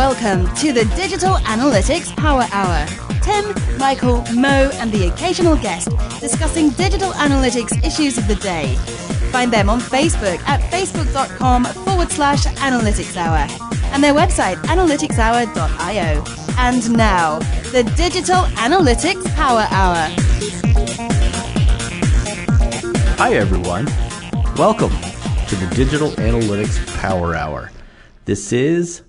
Welcome to the Digital Analytics Power Hour. Tim, Michael, Mo, and the occasional guest discussing digital analytics issues of the day. Find them on Facebook at facebook.com/analytics hour and their website analyticshour.io. And now, the Digital Analytics Power Hour. Hi everyone, welcome to the Digital Analytics Power Hour. This is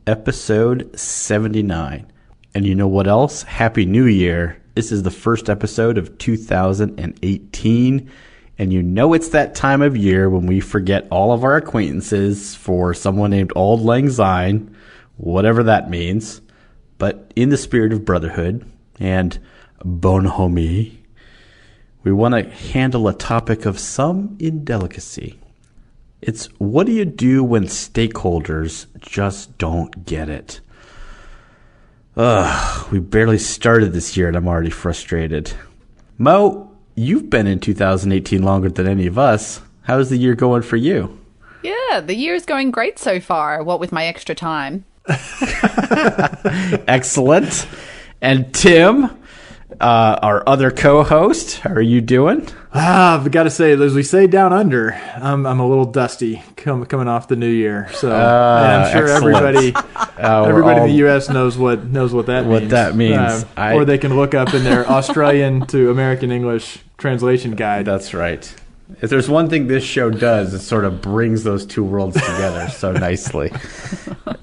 episode 79. And you know what else? Happy New Year. This is the first episode of 2018. And you know it's that time of year when we forget all of our acquaintances for someone named Auld Lang Syne, whatever that means. But in the spirit of brotherhood and bonhomie, we want to handle a topic of some indelicacy. It's what do you do when stakeholders just don't get it? We barely started this year and I'm already frustrated. Mo, you've been in 2018 longer than any of us. How's the year going for you? Yeah, the year is going great so far, what with my extra time. Excellent. And Tim, our other co-host, how are you doing? I've got to say, as we say down under, I'm a little dusty coming off the new year. So and I'm sure everybody in the U.S. knows what that means. What that means. Or they can look up in their Australian to American English translation guide. That's right. If there's one thing this show does, it sort of brings those two worlds together so nicely.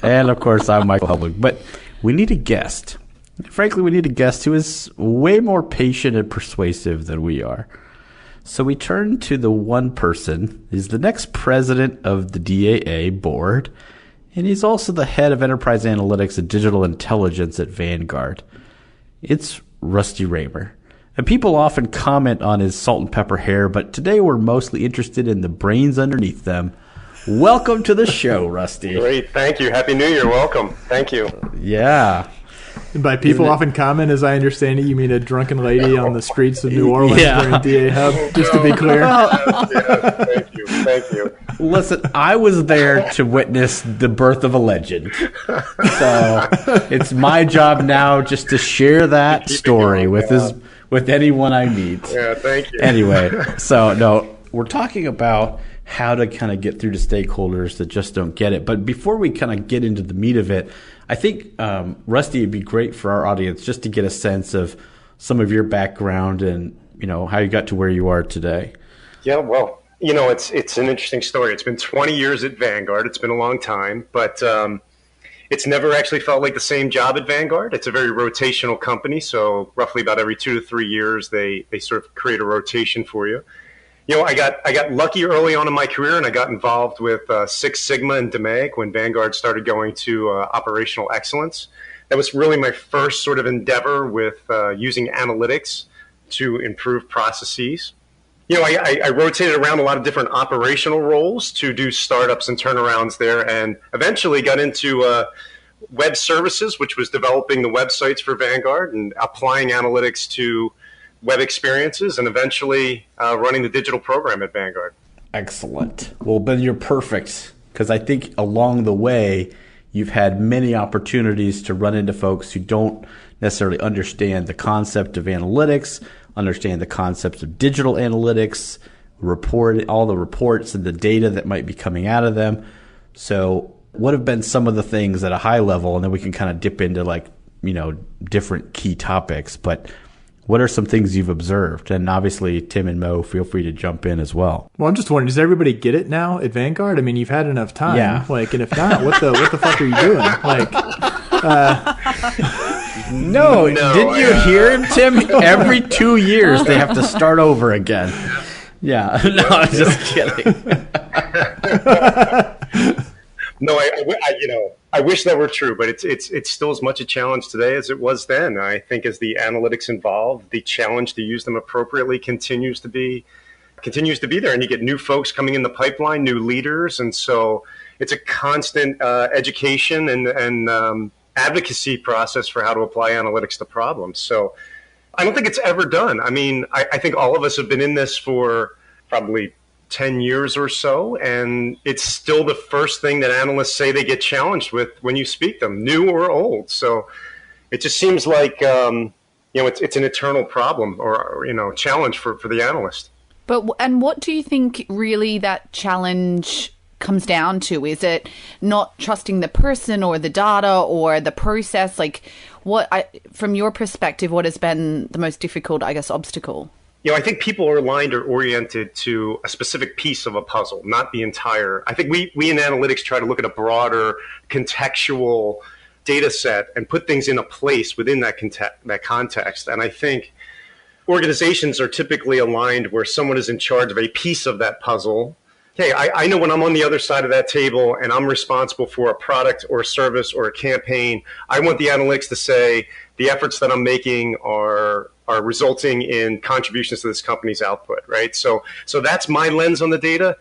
And, of course, I'm Michael Hublig. But we need a guest. Frankly, we need a guest who is way more patient and persuasive than we are. So we turn to the one person. He's the next president of the DAA board, and he's also the head of enterprise analytics and digital intelligence at Vanguard. It's Rusty Rahmer. And people often comment on his salt and pepper hair, but today we're mostly interested in the brains underneath them. Welcome to the show, Rusty. Great, thank you. Happy New Year. Welcome. Thank you. Yeah. And by people often comment, as I understand it, you mean a drunken lady on the streets of New Orleans during DA Hub, just to be clear. Yes, thank you. Listen, I was there to witness the birth of a legend. So it's my job now just to share that story with anyone I meet. Yeah, thank you. Anyway, so no, we're talking about how to kind of get through to stakeholders that just don't get it. But before we kind of get into the meat of it, I think, Rusty, it'd be great for our audience just to get a sense of some of your background and, you know, how you got to where you are today. Yeah, well, you know, it's an interesting story. It's been 20 years at Vanguard. It's been a long time, but it's never actually felt like the same job at Vanguard. It's a very rotational company, so roughly about every 2 to 3 years, they sort of create a rotation for you. You know, I got lucky early on in my career, and I got involved with Six Sigma and DMAIC when Vanguard started going to operational excellence. That was really my first sort of endeavor with using analytics to improve processes. You know, I rotated around a lot of different operational roles to do startups and turnarounds there, and eventually got into web services, which was developing the websites for Vanguard and applying analytics to web experiences, and eventually running the digital program at Vanguard. Excellent. Well, then you're perfect, because I think along the way, you've had many opportunities to run into folks who don't necessarily understand the concept of analytics, understand the concepts of digital analytics, all the reports and the data that might be coming out of them. So what have been some of the things at a high level, and then we can kind of dip into different key topics, but what are some things you've observed? And obviously, Tim and Mo, feel free to jump in as well. Well, I'm just wondering, does everybody get it now at Vanguard? I mean, you've had enough time. Yeah. And if not, what the fuck are you doing? No, didn't you hear him, Tim? Every 2 years, they have to start over again. Yeah. No, I'm just kidding. No, I wish that were true, but it's still as much a challenge today as it was then. I think as the analytics evolve, the challenge to use them appropriately continues to be there, and you get new folks coming in the pipeline, new leaders, and so it's a constant education and advocacy process for how to apply analytics to problems. So I don't think it's ever done. I mean, I think all of us have been in this for probably 10 years or so, and it's still the first thing that analysts say they get challenged with when you speak them, new or old. So it just seems like it's an eternal problem or challenge for the analyst. And what do you think really that challenge comes down to? Is it not trusting the person or the data or the process? Like, from your perspective, what has been the most difficult, I guess, obstacle? I think people are aligned or oriented to a specific piece of a puzzle, not the entire. I think we in analytics try to look at a broader contextual data set and put things in a place within that context. And I think organizations are typically aligned where someone is in charge of a piece of that puzzle. Hey, I know when I'm on the other side of that table and I'm responsible for a product or a service or a campaign, I want the analytics to say the efforts that I'm making are resulting in contributions to this company's output, right? So that's my lens on the data.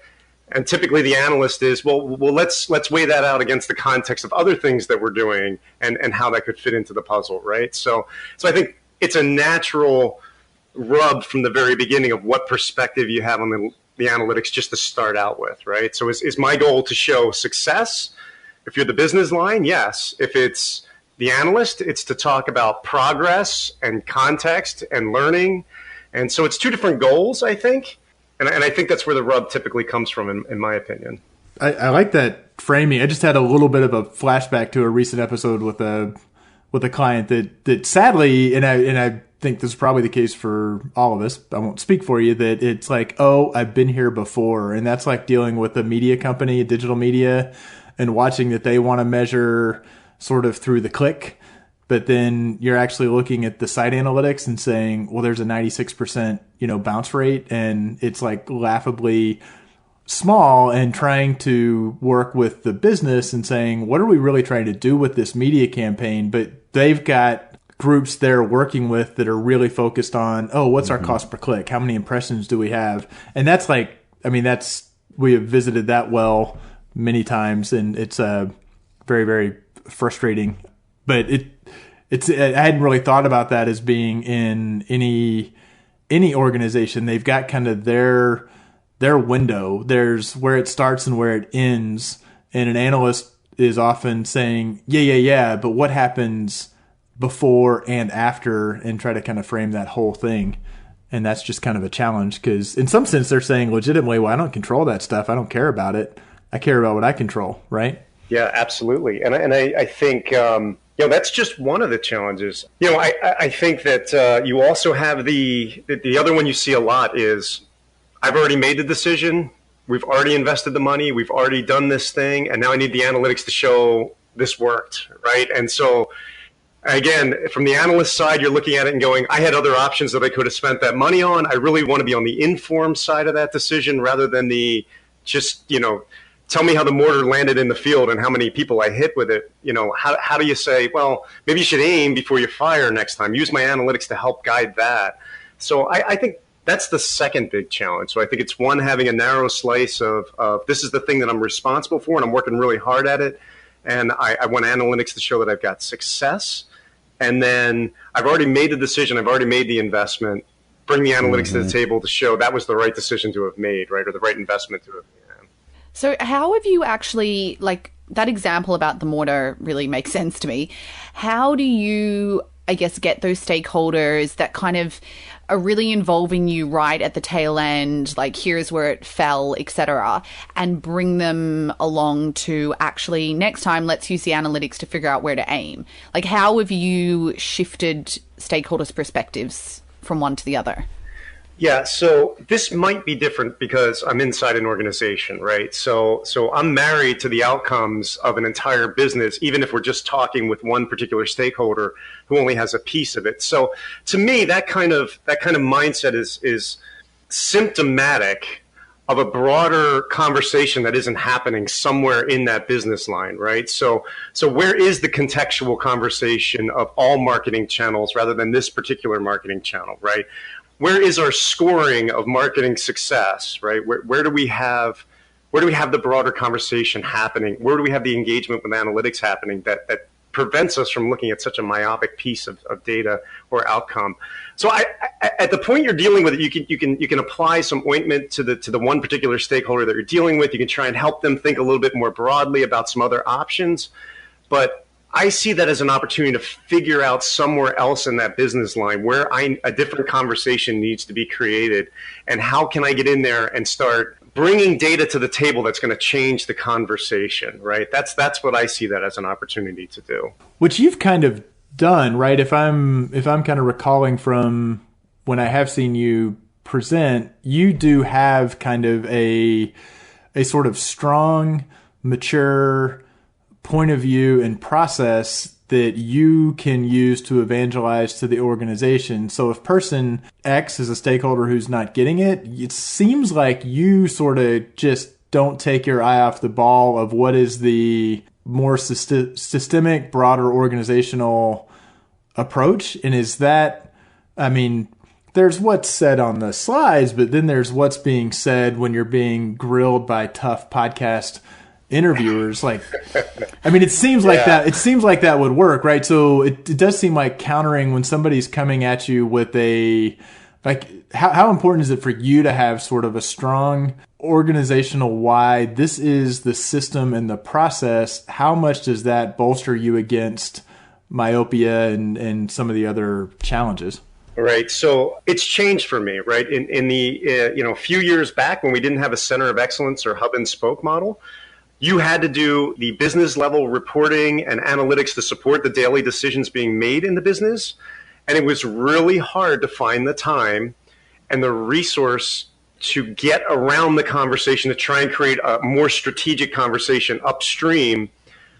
And typically the analyst is, well, let's weigh that out against the context of other things that we're doing and how that could fit into the puzzle, right? So I think it's a natural rub from the very beginning of what perspective you have on the analytics just to start out with, right? So is my goal to show success? If you're the business line, yes. If it's the analyst, it's to talk about progress and context and learning. And so it's two different goals, I think. And I think that's where the rub typically comes from, in my opinion. I like that framing. I just had a little bit of a flashback to a recent episode with a client that sadly, and I think this is probably the case for all of us, I won't speak for you, that it's like, oh, I've been here before. And that's like dealing with a media company, digital media, and watching that they want to measure sort of through the click. But then you're actually looking at the site analytics and saying, well, there's a 96%, bounce rate, and it's like laughably small, and trying to work with the business and saying, what are we really trying to do with this media campaign? But they've got groups they're working with that are really focused on, what's our cost per click? How many impressions do we have? And that's like, we have visited that well many times, and it's very, very frustrating. But I hadn't really thought about that as being in any organization. They've got kind of their window. There's where it starts and where it ends. And an analyst is often saying, yeah, but what happens before and after, and try to kind of frame that whole thing. And that's just kind of a challenge, because in some sense they're saying legitimately, well, I don't control that stuff. I don't care about it. I care about what I control, right? Yeah, absolutely. And I think, that's just one of the challenges. I think that you also have the other one you see a lot is, I've already made the decision. We've already invested the money. We've already done this thing. And now I need the analytics to show this worked, right? And so, again, from the analyst side, you're looking at it and going, I had other options that I could have spent that money on. I really want to be on the informed side of that decision rather than the just, tell me how the mortar landed in the field and how many people I hit with it. How do you say, well, maybe you should aim before you fire next time? Use my analytics to help guide that. So I think that's the second big challenge. So I think it's one, having a narrow slice of this is the thing that I'm responsible for and I'm working really hard at it. And I want analytics to show that I've got success. And then I've already made the decision. I've already made the investment. Bring the analytics to the table to show that was the right decision to have made, right? Or the right investment to have made. So how have you actually, like, that example about the mortar really makes sense to me. How do you, I guess, get those stakeholders that kind of are really involving you right at the tail end, like here's where it fell, etc., and bring them along to actually next time let's use the analytics to figure out where to aim? Like, how have you shifted stakeholders' perspectives from one to the other? Yeah, so this might be different because I'm inside an organization, right? So I'm married to the outcomes of an entire business, even if we're just talking with one particular stakeholder who only has a piece of it. So to me, that kind of mindset is symptomatic of a broader conversation that isn't happening somewhere in that business line, right? So where is the contextual conversation of all marketing channels rather than this particular marketing channel, right? Where is our scoring of marketing success, right? Where do we have the broader conversation happening? Where do we have the engagement with analytics happening that prevents us from looking at such a myopic piece of data or outcome. So at the point you're dealing with it, you can apply some ointment to the one particular stakeholder that you're dealing with. You can try and help them think a little bit more broadly about some other options. But I see that as an opportunity to figure out somewhere else in that business line where a different conversation needs to be created, and how can I get in there and start bringing data to the table that's going to change the conversation, right? That's what I see that as an opportunity to do. Which you've kind of done, right? If I'm kind of recalling from when I have seen you present, you do have kind of a sort of strong, mature point of view and process that you can use to evangelize to the organization. So if person X is a stakeholder who's not getting it, it seems like you sort of just don't take your eye off the ball of what is the more systemic, broader organizational approach. And is that, I mean, there's what's said on the slides, but then there's what's being said when you're being grilled by tough podcast interviewers. Like, I mean, it seems like that. It seems like that would work, right? So it does seem like countering when somebody's coming at you with how important is it for you to have sort of a strong organizational why this is the system and the process? How much does that bolster you against myopia and some of the other challenges? Right. So it's changed for me, right? In the a few years back when we didn't have a center of excellence or hub and spoke model, you had to do the business level reporting and analytics to support the daily decisions being made in the business. And it was really hard to find the time and the resource to get around the conversation to try and create a more strategic conversation upstream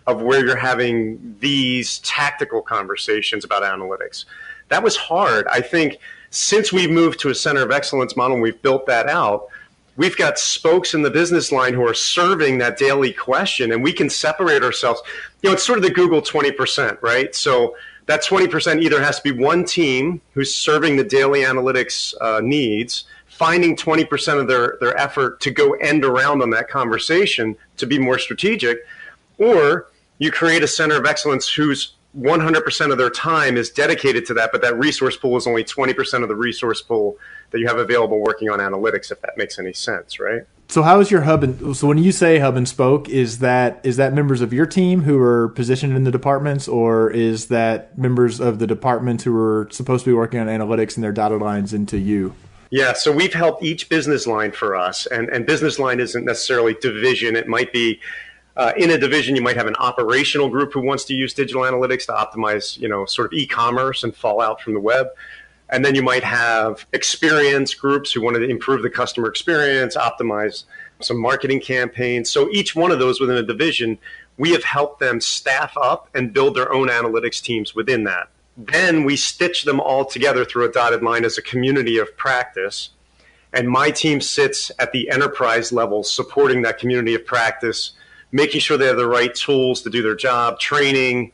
of where you're having these tactical conversations about analytics. That was hard. I think since we've moved to a center of excellence model and we've built that out, we've got spokes in the business line who are serving that daily question, and we can separate ourselves. It's sort of the Google 20%, right? So that 20% either has to be one team who's serving the daily analytics needs, finding 20% of their effort to go end around on that conversation to be more strategic, or you create a center of excellence whose 100% of their time is dedicated to that, but that resource pool is only 20% of the resource pool that you have available working on analytics, if that makes any sense, right? So how is your so when you say hub and spoke, is that members of your team who are positioned in the departments, or is that members of the departments who are supposed to be working on analytics and their dotted lines into you? Yeah, so we've helped each business line for us, and business line isn't necessarily division. It might be in a division, you might have an operational group who wants to use digital analytics to optimize, sort of e-commerce and fallout from the web. And then you might have experience groups who want to improve the customer experience, optimize some marketing campaigns. So each one of those within a division, we have helped them staff up and build their own analytics teams within that. Then we stitch them all together through a dotted line as a community of practice. And my team sits at the enterprise level supporting that community of practice, making sure they have the right tools to do their job, training,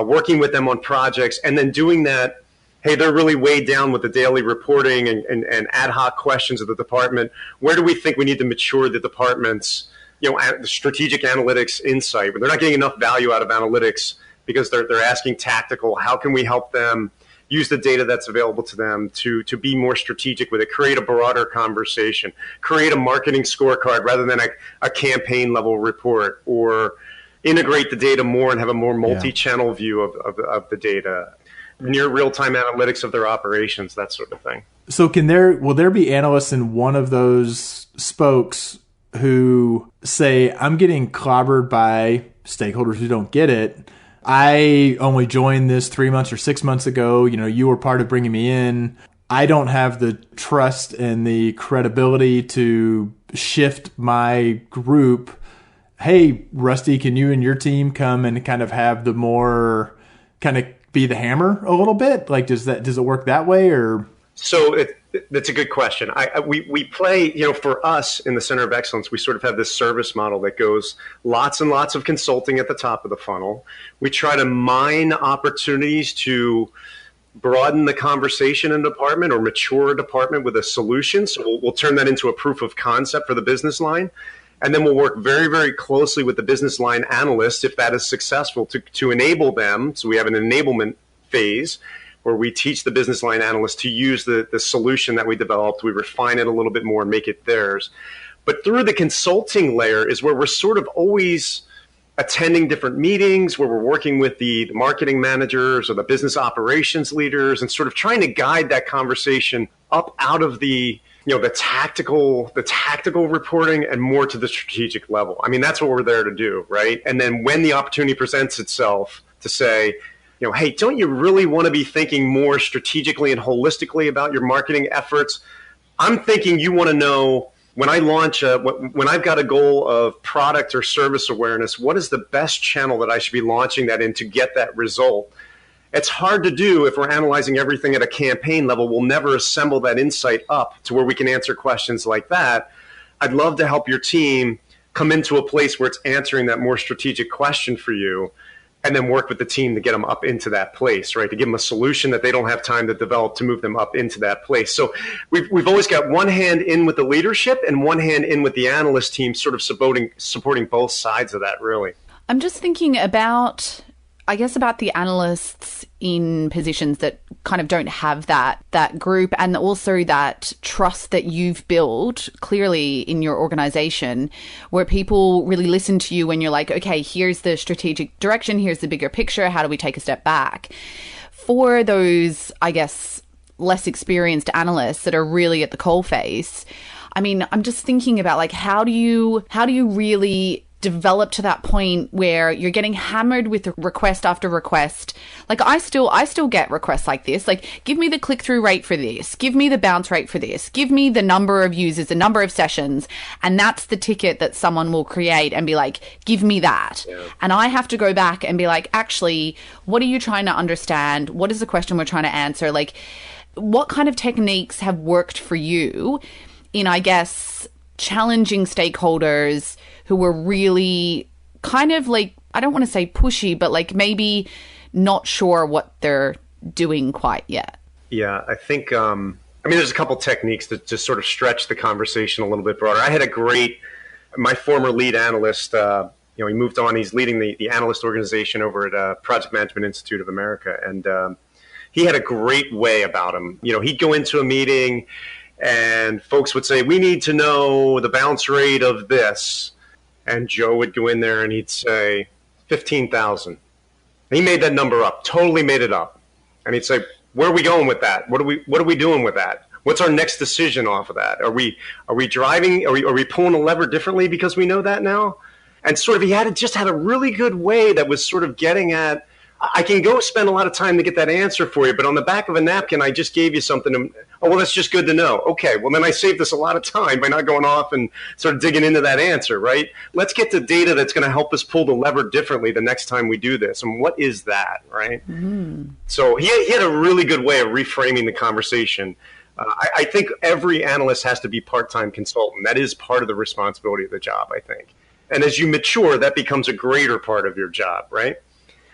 working with them on projects, and then doing that. Hey, they're really weighed down with the daily reporting and ad hoc questions of the department. Where do we think we need to mature the department's, the strategic analytics insight? They're not getting enough value out of analytics because they're asking tactical. How can we help them use the data that's available to them to be more strategic with it, create a broader conversation, create a marketing scorecard rather than a campaign level report, or integrate the data more and have a more multi-channel view of the data, near real-time analytics of their operations, that sort of thing. So will there be analysts in one of those spokes who say, I'm getting clobbered by stakeholders who don't get it. I only joined this 3 months or 6 months ago. You were part of bringing me in. I don't have the trust and the credibility to shift my group. Hey, Rusty, can you and your team come and kind of have the more kind of be the hammer a little bit? Like, does it work that way, or? So that's a good question. We play, for us in the Center of Excellence, we sort of have this service model that goes lots and lots of consulting at the top of the funnel. We try to mine opportunities to broaden the conversation in a department or mature a department with a solution. So we'll turn that into a proof of concept for the business line. And then we'll work very, very closely with the business line analyst, if that is successful, to enable them. So we have an enablement phase where we teach the business line analyst to use the solution that we developed. We refine it a little bit more and make it theirs. But through the consulting layer is where we're sort of always attending different meetings, where we're working with the marketing managers or the business operations leaders and sort of trying to guide that conversation up out of the tactical reporting and more to the strategic level. I mean, that's what we're there to do, right? And then when the opportunity presents itself to say, hey, don't you really want to be thinking more strategically and holistically about your marketing efforts? I'm thinking you want to know, when I launch, when I've got a goal of product or service awareness, what is the best channel that I should be launching that in to get that result? It's hard to do if we're analyzing everything at a campaign level. We'll never assemble that insight up to where we can answer questions like that. I'd love to help your team come into a place where it's answering that more strategic question for you, and then work with the team to get them up into that place, right? To give them a solution that they don't have time to develop to move them up into that place. So we've always got one hand in with the leadership and one hand in with the analyst team, sort of supporting both sides of that, really. I'm just thinking about the analysts in positions that kind of don't have that group, and also that trust that you've built clearly in your organization, where people really listen to you when you're like, okay, here's the strategic direction, here's the bigger picture, how do we take a step back? For those, I guess, less experienced analysts that are really at the coalface, I mean, I'm just thinking about like, how do you really develop to that point where you're getting hammered with request after request? Like I still get requests like this, like, give me the click-through rate for this, give me the bounce rate for this, give me the number of users, the number of sessions, and that's the ticket that someone will create and be like, give me that. Yeah. And I have to go back and be like, actually, what are you trying to understand? What is the question we're trying to answer? Like, what kind of techniques have worked for you in, I guess, challenging stakeholders who were really kind of like, I don't want to say pushy, but like maybe not sure what they're doing quite yet? Yeah, I think, there's a couple techniques that just sort of stretch the conversation a little bit broader. I had my former lead analyst, he moved on, he's leading the analyst organization over at Project Management Institute of America. And he had a great way about him. He'd go into a meeting and folks would say, we need to know the bounce rate of this. And Joe would go in there and he'd say 15,000. He made that number up, totally made it up. And he'd say, where are we going with that? What are we doing with that? What's our next decision off of that? Are we driving? Are we pulling a lever differently because we know that now? And sort of he had a really good way that was sort of getting at, I can go spend a lot of time to get that answer for you, but on the back of a napkin, I just gave you something. Oh, well, that's just good to know. Okay, well, then I saved us a lot of time by not going off and sort of digging into that answer, right? Let's get to data that's going to help us pull the lever differently the next time we do this. And what is that, right? Mm-hmm. So he had a really good way of reframing the conversation. I think every analyst has to be part-time consultant. That is part of the responsibility of the job, I think. And as you mature, that becomes a greater part of your job, right?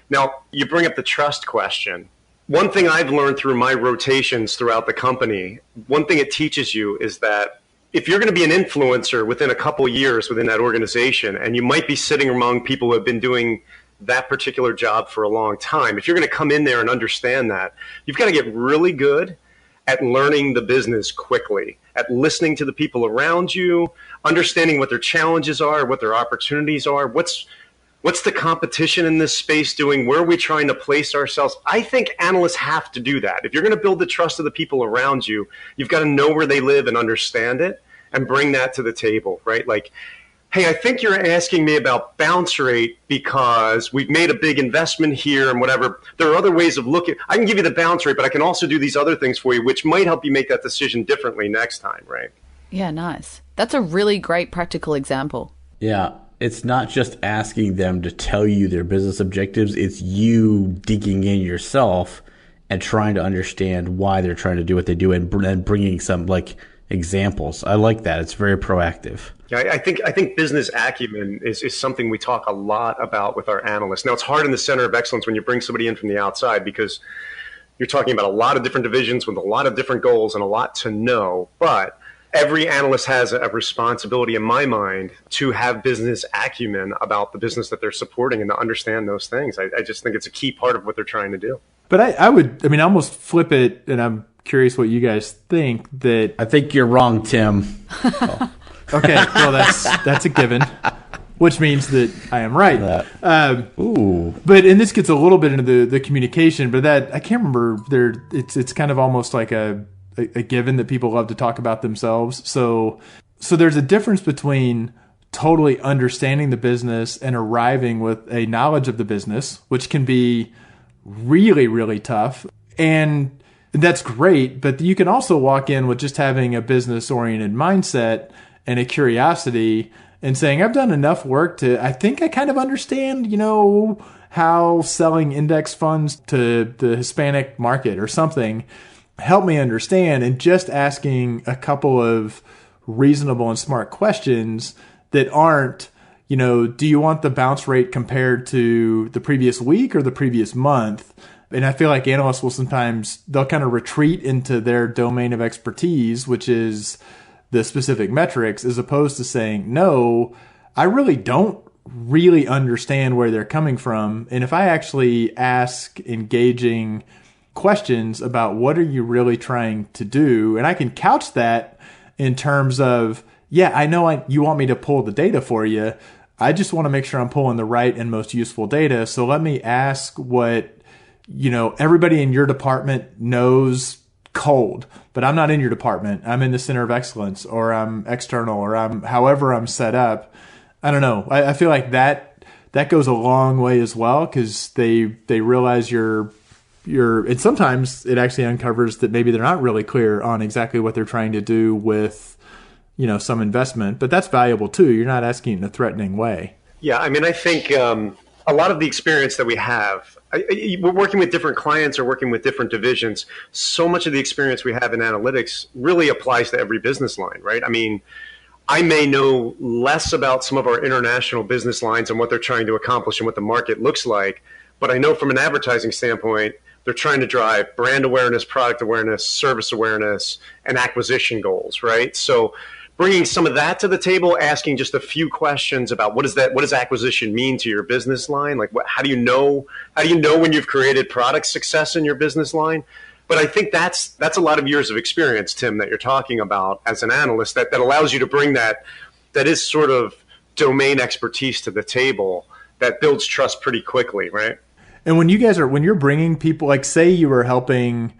Now, you bring up the trust question. One thing I've learned through my rotations throughout the company, one thing it teaches you is that if you're going to be an influencer within a couple years within that organization, and you might be sitting among people who have been doing that particular job for a long time, if you're going to come in there and understand that, you've got to get really good at learning the business quickly, at listening to the people around you, understanding what their challenges are, what their opportunities are, what's the competition in this space doing? Where are we trying to place ourselves? I think analysts have to do that. If you're going to build the trust of the people around you, you've got to know where they live and understand it and bring that to the table, right? Like, hey, I think you're asking me about bounce rate because we've made a big investment here and whatever. There are other ways of looking. I can give you the bounce rate, but I can also do these other things for you, which might help you make that decision differently next time, right? Yeah, nice. That's a really great practical example. Yeah. It's not just asking them to tell you their business objectives. It's you digging in yourself and trying to understand why they're trying to do what they do and bringing some like examples. I like that. It's very proactive. Yeah, I think business acumen is something we talk a lot about with our analysts. Now, it's hard in the center of excellence when you bring somebody in from the outside because you're talking about a lot of different divisions with a lot of different goals and a lot to know. But every analyst has a responsibility, in my mind, to have business acumen about the business that they're supporting and to understand those things. I just think it's a key part of what they're trying to do. But I mean, almost flip it, and I'm curious what you guys think that. I think you're wrong, Tim. Oh. Okay, well, that's a given, which means that I am right. But and this gets a little bit into the communication, but that I can't remember. It's kind of almost like a given that people love to talk about themselves. So there's a difference between totally understanding the business and arriving with a knowledge of the business, which can be really, really tough. And that's great, but you can also walk in with just having a business-oriented mindset and a curiosity and saying, I've done enough work I think I kind of understand, how selling index funds to the Hispanic market or something. Help me understand, and just asking a couple of reasonable and smart questions that aren't, do you want the bounce rate compared to the previous week or the previous month? And I feel like analysts will sometimes, they'll kind of retreat into their domain of expertise, which is the specific metrics, as opposed to saying, no, I really don't really understand where they're coming from. And if I actually ask engaging questions about what are you really trying to do, and I can couch that in terms of, yeah, I know you want me to pull the data for you. I just want to make sure I'm pulling the right and most useful data. So let me ask what, everybody in your department knows cold, but I'm not in your department. I'm in the center of excellence, or I'm external, or however I'm set up. I don't know. I feel like that goes a long way as well, because they realize and sometimes it actually uncovers that maybe they're not really clear on exactly what they're trying to do with, some investment, but that's valuable too. You're not asking in a threatening way. Yeah. I mean, I think a lot of the experience that we have, we're working with different clients or working with different divisions. So much of the experience we have in analytics really applies to every business line, right? I mean, I may know less about some of our international business lines and what they're trying to accomplish and what the market looks like, but I know from an advertising standpoint, they're trying to drive brand awareness, product awareness, service awareness, and acquisition goals, right? So bringing some of that to the table, asking just a few questions about what does acquisition mean to your business line? Like, how do you know when you've created product success in your business line? But I think that's a lot of years of experience, Tim, that you're talking about as an analyst that allows you to bring that is sort of domain expertise to the table that builds trust pretty quickly, right? And when you're bringing people, like say you were helping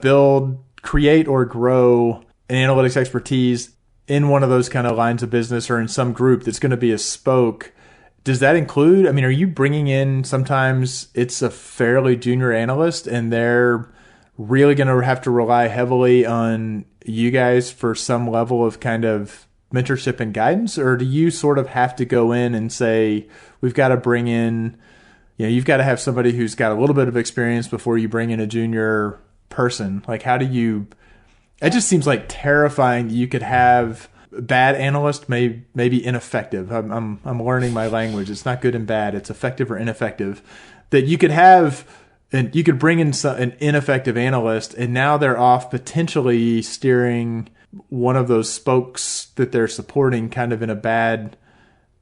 build, create, or grow an analytics expertise in one of those kind of lines of business or in some group that's going to be a spoke, does that include, are you bringing in, sometimes it's a fairly junior analyst and they're really going to have to rely heavily on you guys for some level of kind of mentorship and guidance? Or do you sort of have to go in and say, we've got to bring in, you've got to have somebody who's got a little bit of experience before you bring in a junior person? Like, how do you, it just seems like terrifying that you could have bad analyst, maybe ineffective. I'm learning my language. It's not good and bad. It's effective or ineffective. That you could have, and you could bring in an ineffective analyst, and now they're off potentially steering one of those spokes that they're supporting kind of in a bad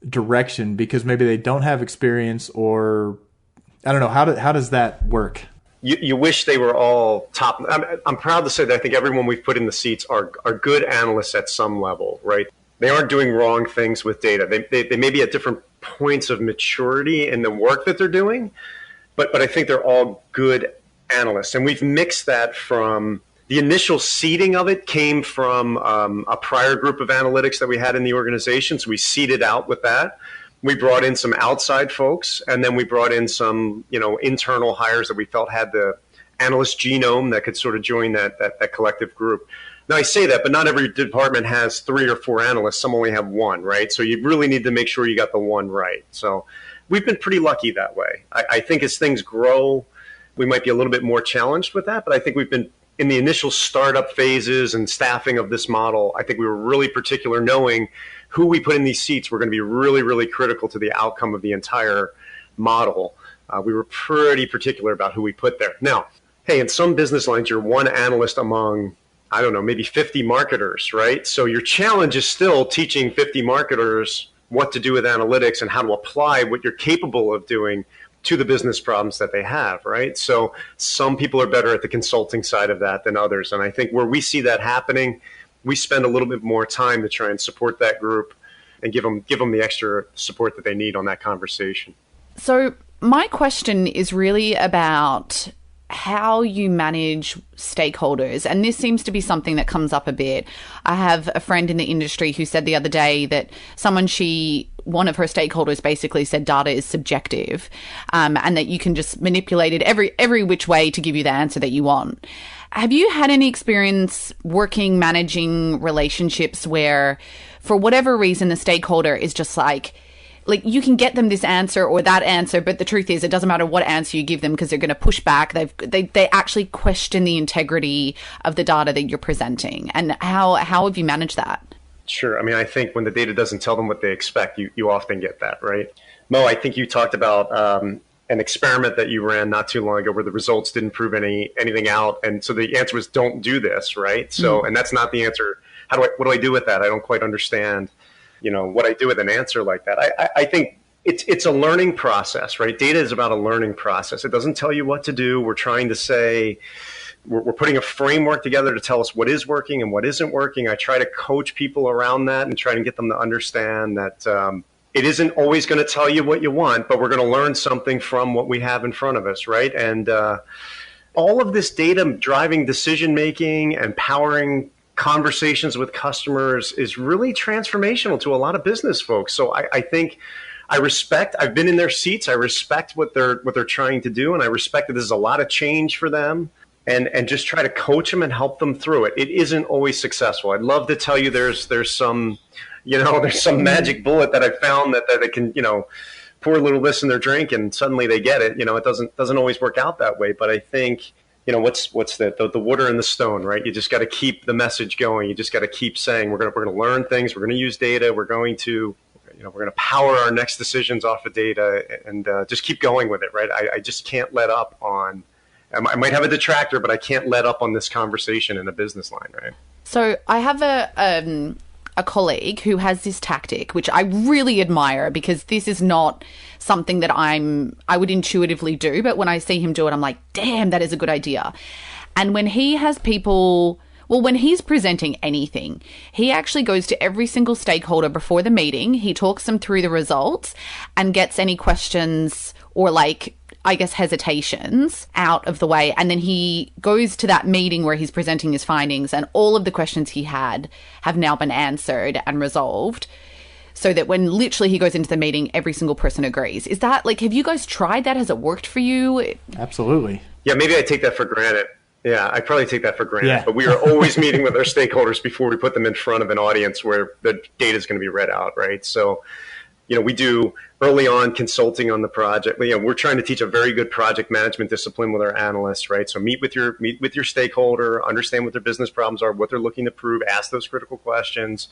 direction because maybe they don't have experience, or I don't know. How does that work? You wish they were all top. I'm proud to say that I think everyone we've put in the seats are good analysts at some level, right? They aren't doing wrong things with data. They may be at different points of maturity in the work that they're doing, but I think they're all good analysts. And we've mixed that from the initial seeding of it came from a prior group of analytics that we had in the organization. So we seeded out with that. We brought in some outside folks, and then we brought in some, internal hires that we felt had the analyst genome that could sort of join that collective group. Now, I say that, but not every department has 3 or 4 analysts. Some only have 1, right? So you really need to make sure you got the one right. So we've been pretty lucky that way. I think as things grow, we might be a little bit more challenged with that, but I think we've been in the initial startup phases and staffing of this model. I think we were really particular knowing who we put in these seats were going to be really, really critical to the outcome of the entire model. We were pretty particular about who we put there. Now, hey, in some business lines, you're one analyst among, I don't know, maybe 50 marketers, right? So your challenge is still teaching 50 marketers what to do with analytics and how to apply what you're capable of doing to the business problems that they have, right? So some people are better at the consulting side of that than others. And I think where we see that happening, we spend a little bit more time to try and support that group and give them the extra support that they need on that conversation. So my question is really about how you manage stakeholders. And this seems to be something that comes up a bit. I have a friend in the industry who said the other day that one of her stakeholders basically said data is subjective, and that you can just manipulate it every which way to give you the answer that you want. Have you had any experience managing relationships where, for whatever reason, the stakeholder is just like you can get them this answer or that answer, but the truth is it doesn't matter what answer you give them because they're going to push back. They actually question the integrity of the data that you're presenting. And how have you managed that? Sure. I mean, I think when the data doesn't tell them what they expect, you often get that, right? Mo, I think you talked about an experiment that you ran not too long ago where the results didn't prove anything out. And so the answer was don't do this, right? So, and that's not the answer. What do I do with that? I don't quite understand, what I do with an answer like that. I think it's a learning process, right? Data is about a learning process. It doesn't tell you what to do. We're trying to say, we're putting a framework together to tell us what is working and what isn't working. I try to coach people around that and try to get them to understand that it isn't always going to tell you what you want, but we're going to learn something from what we have in front of us, right? And all of this data driving decision-making and powering conversations with customers is really transformational to a lot of business folks. So I think I've been in their seats. I respect what they're trying to do. And I respect that there's a lot of change for them and just try to coach them and help them through it. It isn't always successful. I'd love to tell you there's some magic bullet that I found that they can, pour a little this in their drink and suddenly they get it. It doesn't always work out that way. But I think, what's the water in the stone, right? You just got to keep the message going. You just got to keep saying, we're going to learn things. We're going to use data. We're going to power our next decisions off of data and just keep going with it, right? I just can't let up on, I might have a detractor, but I can't let up on this conversation in a business line, right? So I have a colleague who has this tactic, which I really admire because this is not something that I would intuitively do. But when I see him do it, I'm like, damn, that is a good idea. And when he has people, when he's presenting anything, he actually goes to every single stakeholder before the meeting. He talks them through the results and gets any questions or hesitations out of the way. And then he goes to that meeting where he's presenting his findings and all of the questions he had have now been answered and resolved so that when literally he goes into the meeting, every single person agrees. Is that have you guys tried that? Has it worked for you? Absolutely. Yeah, maybe I take that for granted. Yeah, I probably take that for granted. Yeah. But we are always meeting with our stakeholders before we put them in front of an audience where the data is going to be read out, right? So, we do early on consulting on the project. We're trying to teach a very good project management discipline with our analysts, right? So meet with your stakeholder, understand what their business problems are, what they're looking to prove, ask those critical questions,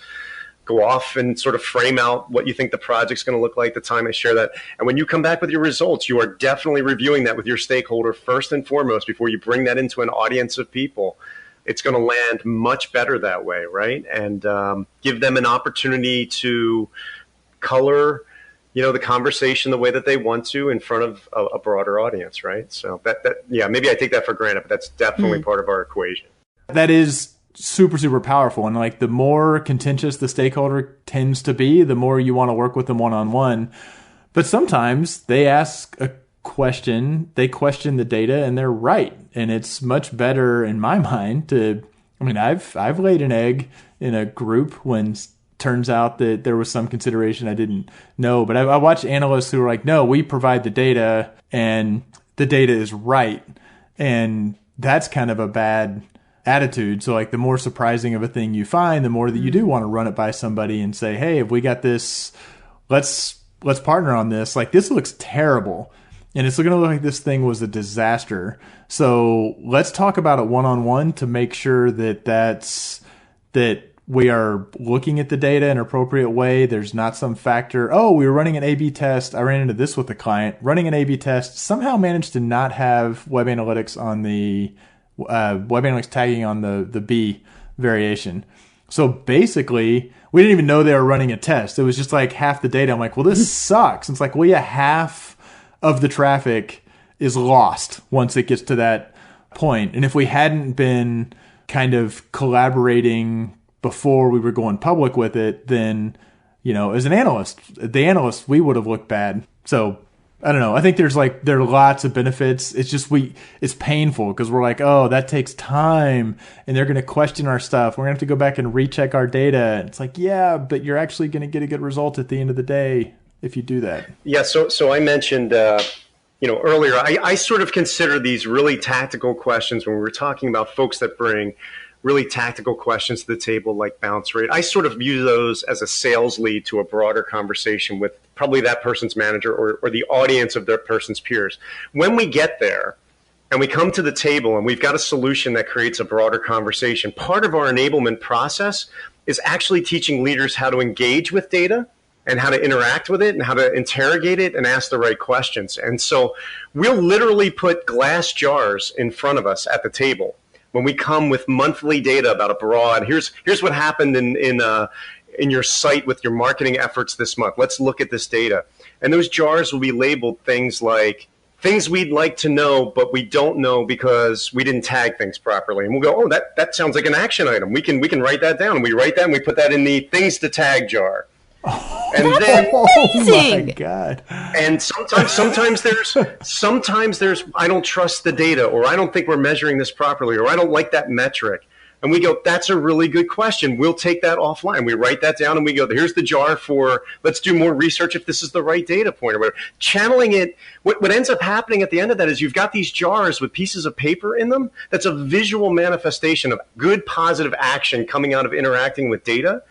go off and sort of frame out what you think the project's going to look like, the time I share that. And when you come back with your results, you are definitely reviewing that with your stakeholder first and foremost before you bring that into an audience of people. It's going to land much better that way, right? And give them an opportunity to color, the conversation the way that they want to in front of a broader audience, right? So maybe I take that for granted, but that's definitely part of our equation. That is super, super powerful. And the more contentious the stakeholder tends to be, the more you want to work with them one-on-one. But sometimes they ask a question, they question the data, and they're right. And it's much better in my mind I've laid an egg in a group when turns out that there was some consideration I didn't know. But I watch analysts who are like, no, we provide the data and the data is right. And that's kind of a bad attitude. So the more surprising of a thing you find, the more that you do want to run it by somebody and say, hey, if we got this, let's partner on this. This looks terrible. And it's going to look like this thing was a disaster. So let's talk about it one-on-one to make sure that we are looking at the data in an appropriate way. There's not some factor, we were running an A/B test. I ran into this with the client. Running an A/B test, somehow managed to not have web analytics on the web analytics tagging on the B variation. So basically, we didn't even know they were running a test. It was just like half the data. I'm like, well, this sucks. And it's like, well, yeah, half of the traffic is lost once it gets to that point. And if we hadn't been kind of collaborating before we were going public with it, then, as an analyst, we would have looked bad. So I don't know. I think there are lots of benefits. It's just it's painful because we're like, oh, that takes time and they're going to question our stuff. We're going to have to go back and recheck our data. It's like, yeah, but you're actually going to get a good result at the end of the day if you do that. Yeah. So I mentioned, earlier, I sort of consider these really tactical questions when we were talking about folks that bring really tactical questions to the table like bounce rate. I sort of view those as a sales lead to a broader conversation with probably that person's manager or the audience of that person's peers. When we get there and we come to the table and we've got a solution that creates a broader conversation, part of our enablement process is actually teaching leaders how to engage with data and how to interact with it and how to interrogate it and ask the right questions. And so we'll literally put glass jars in front of us at the table when we come with monthly data about a broad, here's what happened in your site with your marketing efforts this month. Let's look at this data. And those jars will be labeled things like things we'd like to know, but we don't know because we didn't tag things properly. And we'll go, oh, that sounds like an action item. We can write that down. And we write that and we put that in the things to tag jar. And that's then, amazing. Oh my God. And sometimes there's I don't trust the data, or I don't think we're measuring this properly, or I don't like that metric. And we go, that's a really good question. We'll take that offline. We write that down and we go, here's the jar for, let's do more research if this is the right data point or whatever. Channeling it, what ends up happening at the end of that is you've got these jars with pieces of paper in them. That's a visual manifestation of good positive action coming out of interacting with data.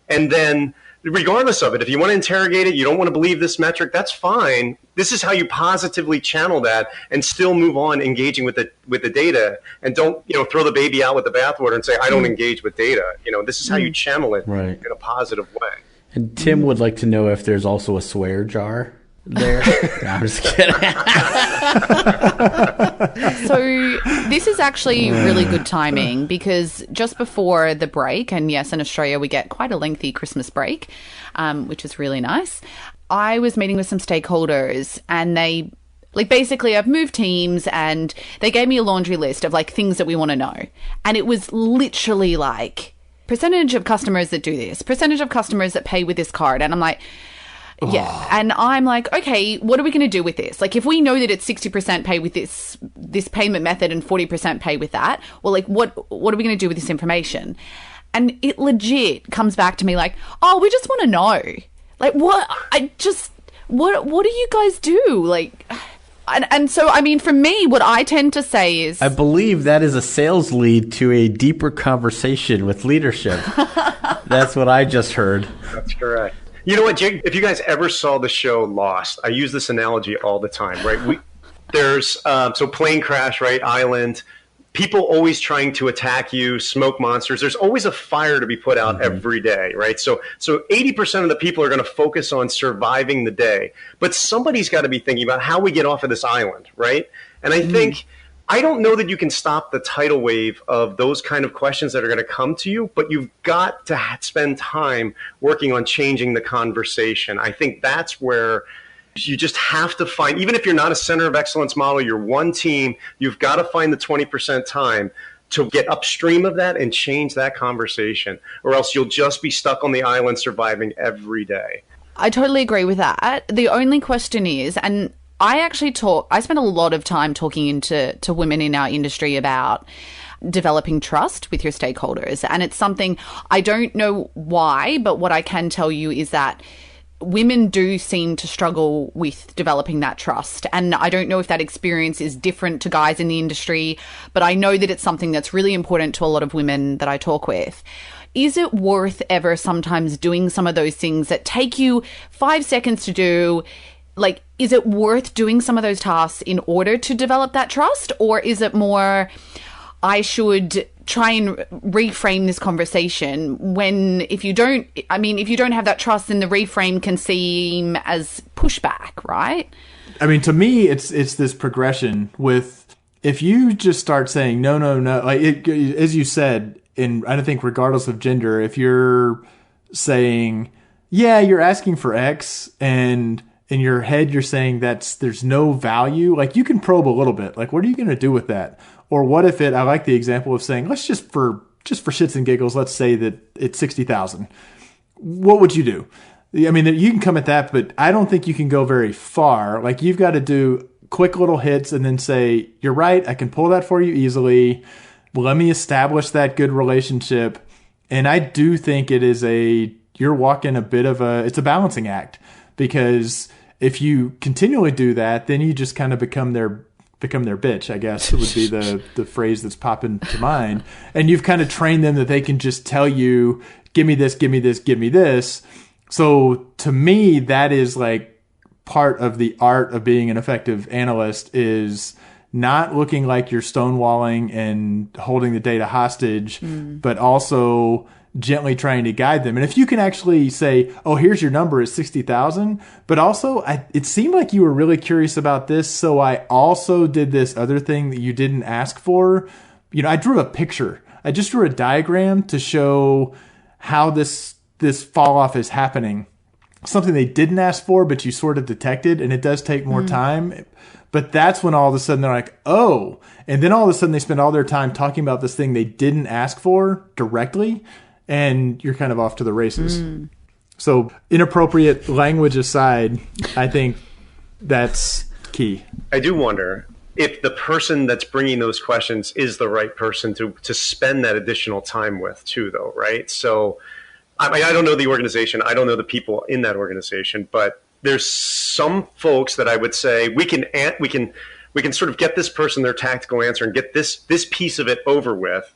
And then regardless of it, if you want to interrogate it, you don't want to believe this metric, that's fine. This is how you positively channel that and still move on engaging with the data, and don't throw the baby out with the bathwater and say I don't engage with data. This is how you channel it in a positive way. And Tim would like to know if there's also a swear jar there. No, I'm just kidding. So this is actually really good timing because just before the break, and yes, in Australia we get quite a lengthy Christmas break, which is really nice. I was meeting with some stakeholders and basically I've moved teams and they gave me a laundry list of things that we want to know. And it was literally percentage of customers that do this, percentage of customers that pay with this card. And I'm like, yeah. And I'm like, okay, what are we going to do with this? If we know that it's 60% pay with this payment method and 40% pay with that, well, what are we going to do with this information? And it legit comes back to me oh, we just want to know. What do you guys do? And so, I mean, for me, what I tend to say is, I believe that is a sales lead to a deeper conversation with leadership. That's what I just heard. That's correct. You know what, Jake? If you guys ever saw the show Lost, I use this analogy all the time, right? There's so plane crash, right? Island. People always trying to attack you, smoke monsters. There's always a fire to be put out every day, right? So 80% of the people are going to focus on surviving the day, but somebody's got to be thinking about how we get off of this island, right? And I think I don't know that you can stop the tidal wave of those kind of questions that are going to come to you, but you've got to spend time working on changing the conversation. I think that's where you just have to find, even if you're not a center of excellence model, you're one team, you've got to find the 20% time to get upstream of that and change that conversation, or else you'll just be stuck on the island surviving every day. I totally agree with that. The only question is, and I spend a lot of time talking to women in our industry about developing trust with your stakeholders. And it's something, I don't know why, but what I can tell you is that women do seem to struggle with developing that trust. And I don't know if that experience is different to guys in the industry, but I know that it's something that's really important to a lot of women that I talk with. Is it worth ever sometimes doing some of those things that take you 5 seconds to do? Is it worth doing some of those tasks in order to develop that trust? Or is it more, I should try and reframe this conversation if you don't have that trust, then the reframe can seem as pushback, right? I mean, to me, it's this progression with if you just start saying no, like as you said, and I think regardless of gender, if you're saying, yeah, you're asking for X, and in your head you're saying there's no value, like you can probe a little bit, like what are you going to do with that? Or what if I like the example of saying, let's just for shits and giggles, let's say that it's 60,000. What would you do? I mean, you can come at that, but I don't think you can go very far. Like you've got to do quick little hits and then say, you're right, I can pull that for you easily. Let me establish that good relationship. And I do think you're walking it's a balancing act, because if you continually do that, then you just kind of become their bitch, I guess would be the phrase that's popping to mind. And you've kind of trained them that they can just tell you, give me this, give me this, give me this. So to me, that is like part of the art of being an effective analyst, is not looking like you're stonewalling and holding the data hostage, but also gently trying to guide them. And if you can actually say, oh, here's your number is 60,000, but also it seemed like you were really curious about this, so I also did this other thing that you didn't ask for. I drew a picture. I just drew a diagram to show how this fall off is happening. Something they didn't ask for, but you sort of detected, and it does take more time. But that's when all of a sudden they're like, oh, and then all of a sudden they spend all their time talking about this thing they didn't ask for directly, and you're kind of off to the races. So inappropriate language aside, I think that's key. I do wonder if the person that's bringing those questions is the right person to spend that additional time with too, though, right? So I don't know the organization. I don't know the people in that organization, but there's some folks that I would say we can sort of get this person their tactical answer and get this piece of it over with,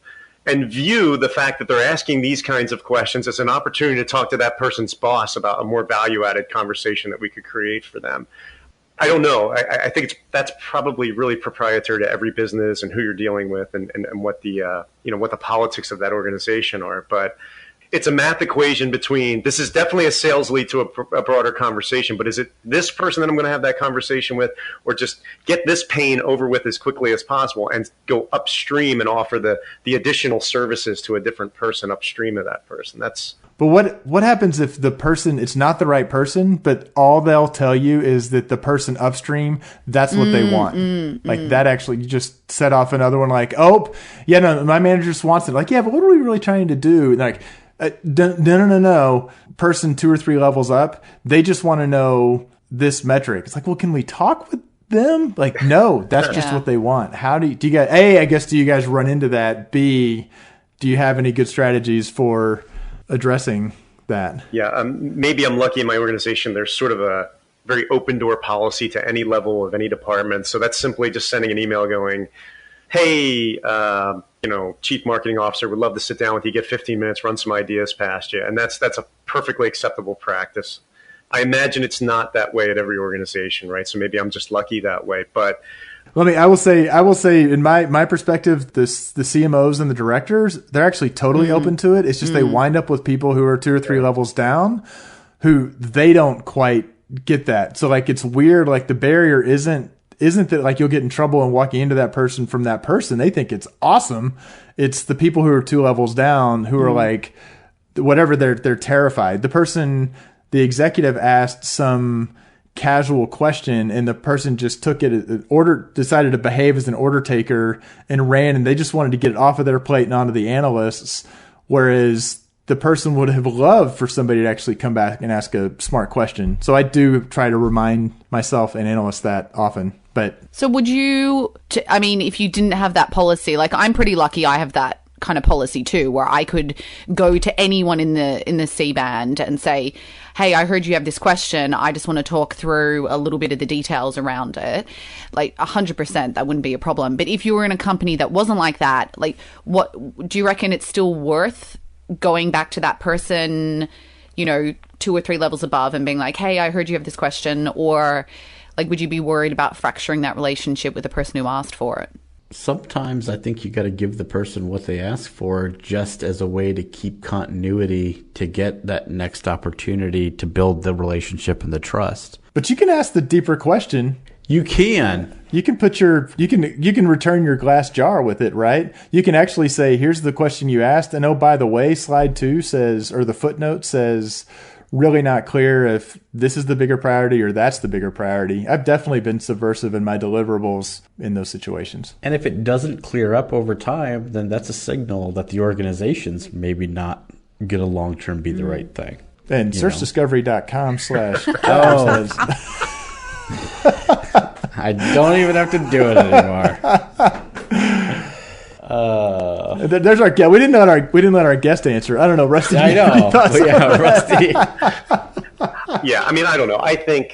and view the fact that they're asking these kinds of questions as an opportunity to talk to that person's boss about a more value-added conversation that we could create for them. I don't know. I think that's probably really proprietary to every business and who you're dealing with and what the what the politics of that organization are. But it's a math equation between, this is definitely a sales lead to a broader conversation, but is it this person that I'm going to have that conversation with, or just get this pain over with as quickly as possible and go upstream and offer the additional services to a different person upstream of that person? But what happens if the person, it's not the right person, but all they'll tell you is that the person upstream, that's what they want. That actually, you just set off another one like, oh, yeah, no, my manager just wants it. Like, yeah, but what are we really trying to do? And like, no. Person 2 or 3 levels up, they just want to know this metric. It's like, well, can we talk with them? Like, no, that's just what they want. How do you guys, A, I guess, do you guys run into that? B, do you have any good strategies for addressing that? Yeah, maybe I'm lucky in my organization. There's sort of a very open door policy to any level of any department. So that's simply just sending an email going, hey, chief marketing officer, would love to sit down with you, get 15 minutes, run some ideas past you. And that's a perfectly acceptable practice. I imagine it's not that way at every organization, right? So maybe I'm just lucky that way. But I will say in my perspective, the CMOs and the directors, they're actually totally open to it. It's just they wind up with people who are 2 or 3 levels down who they don't quite get that. So like, it's weird. Like the barrier isn't that like you'll get in trouble and walking into that person from that person. They think it's awesome. It's the people who are 2 levels down who are like, whatever, they're terrified. The executive asked some casual question and the person just took it, decided to behave as an order taker and ran, and they just wanted to get it off of their plate and onto the analysts. Whereas the person would have loved for somebody to actually come back and ask a smart question. So I do try to remind myself and analysts that often. But so would you, if you didn't have that policy, like I'm pretty lucky I have that kind of policy too, where I could go to anyone in the C band and say, hey, I heard you have this question. I just want to talk through a little bit of the details around it. Like 100%, that wouldn't be a problem. But if you were in a company that wasn't like that, like what do you reckon it's still worth going back to that person, 2 or 3 levels above and being like, hey, I heard you have this question? Or like, would you be worried about fracturing that relationship with the person who asked for it? Sometimes I think you got to give the person what they ask for just as a way to keep continuity to get that next opportunity to build the relationship and the trust. But you can ask the deeper question. You can. You can put you can return your glass jar with it, right? You can actually say, here's the question you asked. And oh, by the way, slide 2 says, or the footnote says, really not clear if this is the bigger priority or that's the bigger priority. I've definitely been subversive in my deliverables in those situations. And if it doesn't clear up over time, then that's a signal that the organization's maybe not going to long-term be the right thing. And searchdiscovery.com/ I don't even have to do it anymore. There's our guest. We didn't let our guest answer. I don't know, Rusty. I know. Yeah, Rusty. Yeah, I mean, I don't know. I think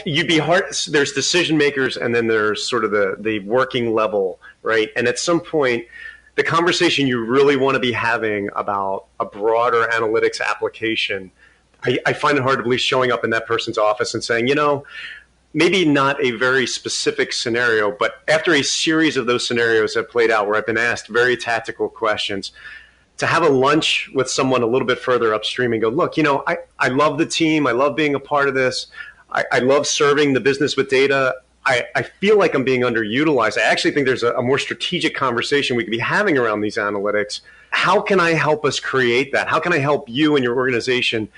you'd be hard. There's decision makers, and then there's sort of the working level, right? And at some point, the conversation you really want to be having about a broader analytics application, I find it hard to believe showing up in that person's office and saying, maybe not a very specific scenario, but after a series of those scenarios have played out where I've been asked very tactical questions, to have a lunch with someone a little bit further upstream and go, look, I love the team. I love being a part of this. I love serving the business with data. I feel like I'm being underutilized. I actually think there's a more strategic conversation we could be having around these analytics. How can I help us create that? How can I help you and your organization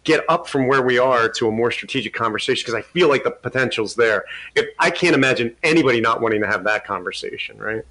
get up from where we are to a more strategic conversation? Because I feel like the potential's there. I can't imagine anybody not wanting to have that conversation, right?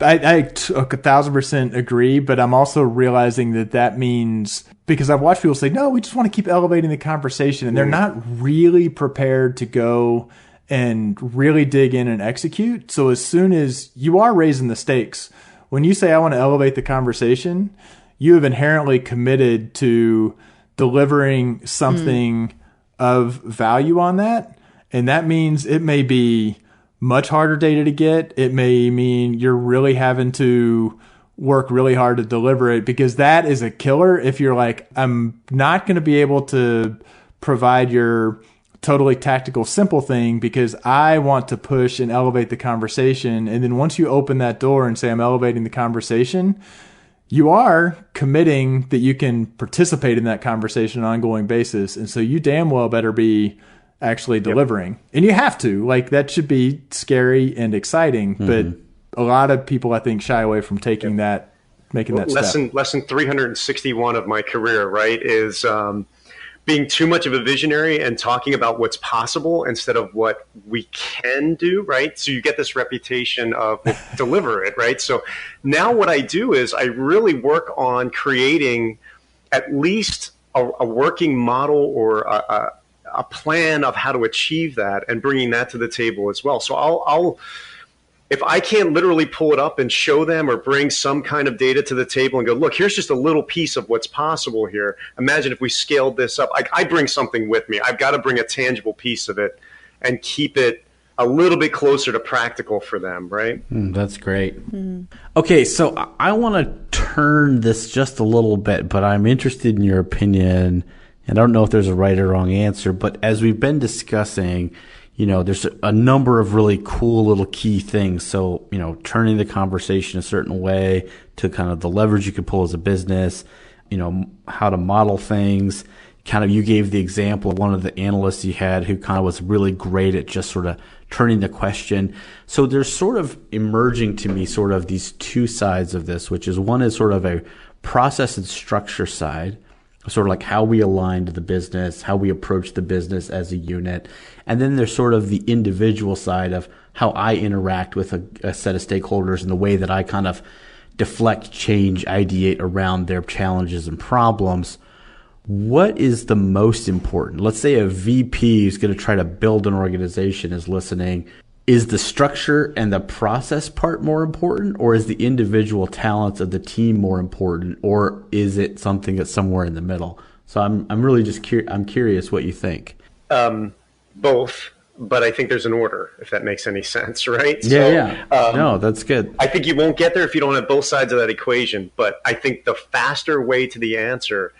I 1,000% agree, but I'm also realizing that means, because I've watched people say, no, we just want to keep elevating the conversation, and they're not really prepared to go and really dig in and execute. So as soon as you are raising the stakes, when you say, I want to elevate the conversation, you have inherently committed to delivering something of value on that. And that means it may be much harder data to get. It may mean you're really having to work really hard to deliver it, because that is a killer. If you're like, I'm not going to be able to provide your totally tactical, simple thing because I want to push and elevate the conversation. And then once you open that door and say, I'm elevating the conversation, you are committing that you can participate in that conversation on an ongoing basis. And so you damn well better be actually delivering. Yep. And you have to. Like, that should be scary and exciting. Mm-hmm. But a lot of people, I think, shy away from taking that, making that step. Lesson 361 of my career, right, is being too much of a visionary and talking about what's possible instead of what we can do, right? So you get this reputation of deliver it, right? So now what I do is I really work on creating at least a working model or a plan of how to achieve that and bringing that to the table as well. So I'll if I can't literally pull it up and show them or bring some kind of data to the table and go, look, here's just a little piece of what's possible here. Imagine if we scaled this up. I bring something with me. I've got to bring a tangible piece of it and keep it a little bit closer to practical for them, right? That's great. Okay, so I want to turn this just a little bit, but I'm interested in your opinion, and I don't know if there's a right or wrong answer, but as we've been discussing, there's a number of really cool little key things. So, turning the conversation a certain way to kind of the leverage you could pull as a business, how to model things. Kind of, you gave the example of one of the analysts you had who kind of was really great at just sort of turning the question. So there's sort of emerging to me sort of these two sides of this, which is one is sort of a process and structure side, sort of like how we align to the business, how we approach the business as a unit. And then there's sort of the individual side of how I interact with a set of stakeholders and the way that I kind of deflect, change, ideate around their challenges and problems. What is the most important? Let's say a VP who's going to try to build an organization is listening. Is the structure and the process part more important, or is the individual talents of the team more important, or is it something that's somewhere in the middle? So I'm really just I'm curious what you think. Both, but I think there's an order, if that makes any sense, right? Yeah. No, that's good. I think you won't get there if you don't have both sides of that equation, but I think the faster way to the answer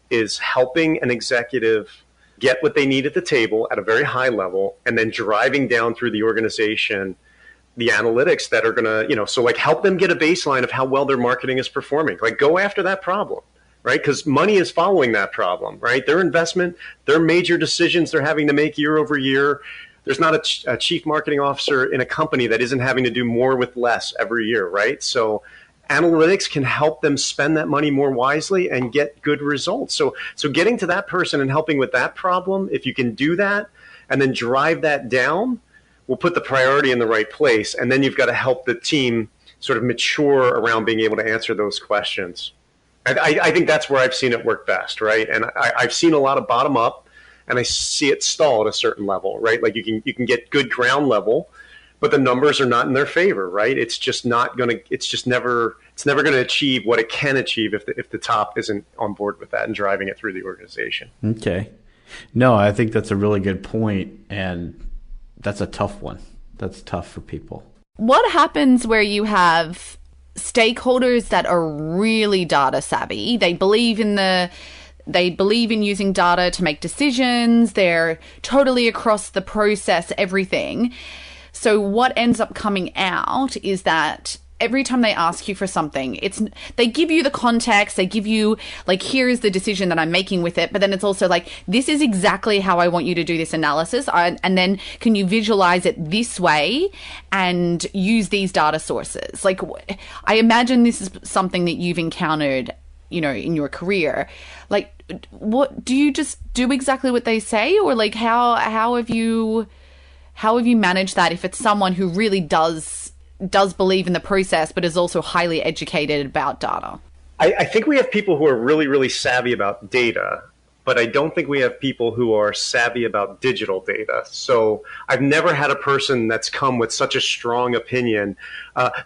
is helping an executive get what they need at the table at a very high level, and then driving down through the organization the analytics that are going to, so like help them get a baseline of how well their marketing is performing. Like, go after that problem, right? Because money is following that problem, right? Their investment, their major decisions they're having to make year over year, there's not a chief marketing officer in a company that isn't having to do more with less every year, right? So analytics can help them spend that money more wisely and get good results. So getting to that person and helping with that problem, if you can do that and then drive that down, will put the priority in the right place. And then you've got to help the team sort of mature around being able to answer those questions. I think that's where I've seen it work best, right? And I've seen a lot of bottom up, and I see it stall at a certain level, right? Like you can get good ground level, but the numbers are not in their favor, right? It's just not going to. It's never going to achieve what it can achieve if the top isn't on board with that and driving it through the organization. Okay, no, I think that's a really good point, and that's a tough one. That's tough for people. What happens where you have stakeholders that are really data savvy? They believe in using data to make decisions. They're totally across the process, everything. So what ends up coming out is that every time they ask you for something, they give you the context, they give you like, here is the decision that I'm making with it, but then it's also like, this is exactly how I want you to do this analysis, and then can you visualize it this way and use these data sources? Like, I imagine this is something that you've encountered, in your career. Like, what do you just do exactly what they say, or like how have you managed that if it's someone who really does believe in the process, but is also highly educated about data? I think we have people who are really, really savvy about data, but I don't think we have people who are savvy about digital data. So I've never had a person that's come with such a strong opinion.